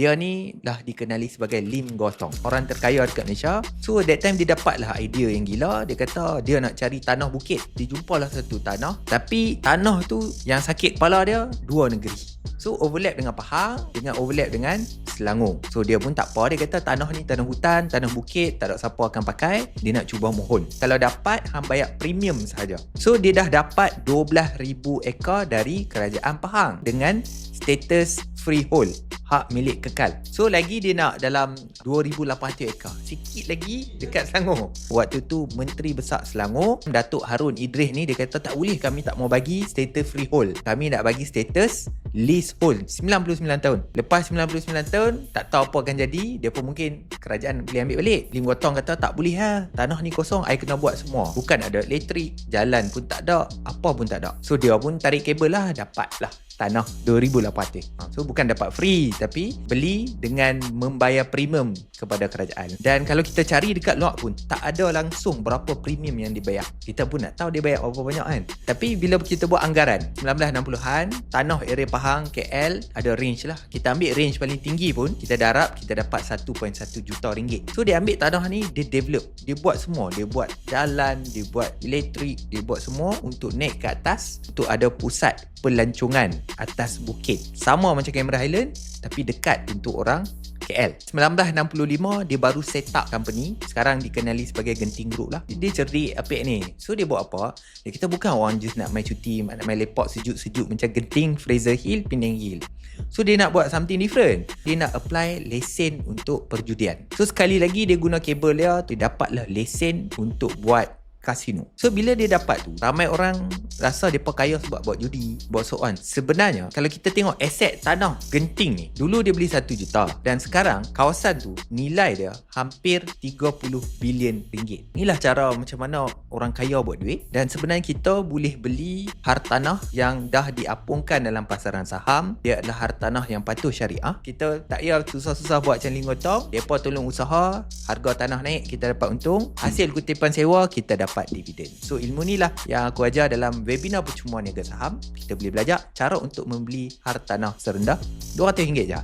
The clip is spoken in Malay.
Dia ni lah dikenali sebagai Lim Gotong, orang terkaya dekat Malaysia. So that time dia dapatlah idea yang gila. Dia kata dia nak cari tanah bukit. Dia jumpalah satu tanah, tapi tanah tu yang sakit kepala dia dua negeri. So overlap dengan Pahang, dengan overlap dengan Selangor. So dia pun tak apa. Dia kata tanah ni tanah hutan, tanah bukit, tak ada siapa akan pakai. Dia nak cuba mohon. Kalau dapat, hang bayar premium sahaja. So dia dah dapat 12,000 ekar dari Kerajaan Pahang dengan status freehold, hak milik kekal. So lagi dia nak dalam 2,800 ekar, sikit lagi dekat Selangor. Waktu tu Menteri Besar Selangor, Datuk Harun Idris ni, dia kata tak boleh, kami tak mau bagi status freehold, kami nak bagi status leasehold. 99 tahun. Lepas 99 tahun, tak tahu apa akan jadi. Dia pun mungkin kerajaan boleh ambil balik. Lim Gotong kata tak boleh tanah ni kosong, I kena buat semua. Bukan ada elektrik, jalan pun tak ada, apa pun tak ada. So dia pun tarik kabel lah, dapat lah tanah 2,800. So bukan dapat free, tapi beli dengan membayar premium kepada kerajaan. Dan kalau kita cari dekat luar pun tak ada langsung berapa premium yang dibayar. Kita pun nak tahu dia bayar berapa banyak kan. Tapi bila kita buat anggaran 1960-an, tanah area Pahang, KL ada range lah. Kita ambil range paling tinggi pun, kita darab, kita dapat 1.1 juta ringgit. So dia ambil tanah ni, dia develop, dia buat semua. Dia buat jalan, dia buat elektrik, dia buat semua untuk naik ke atas, untuk ada pusat pelancongan atas bukit. Sama macam Cameron Highland, tapi dekat untuk orang KL. 1965 dia baru set up company. Sekarang dikenali sebagai Genting Group lah. Dia cerdik apik ni. So dia buat apa? Dia kata bukan orang just nak main cuti, nak main lepak sejuk-sejuk macam Genting, Fraser Hill, Penang Hill. So dia nak buat something different. Dia nak apply lesen untuk perjudian. So sekali lagi dia guna kabel dia dapatlah lesen untuk buat kasino. So bila dia dapat tu, ramai orang rasa dia kaya sebab buat judi, buat soan. Sebenarnya kalau kita tengok aset tanah Genting ni, dulu dia beli 1 juta dan sekarang kawasan tu nilai dia hampir 30 bilion ringgit. Inilah cara macam mana orang kaya buat duit. Dan sebenarnya kita boleh beli hartanah yang dah diapungkan dalam pasaran saham. Dia adalah hartanah yang patuh syariah. Kita tak payah susah-susah buat macam Lim Gotong. Depa tolong usaha, harga tanah naik, kita dapat untung. Hasil kutipan sewa, kita dapat dividen. So ilmu ni lah yang aku ajar dalam webinar percuma niaga saham. Kita boleh belajar cara untuk membeli hartanah serendah RM200 je.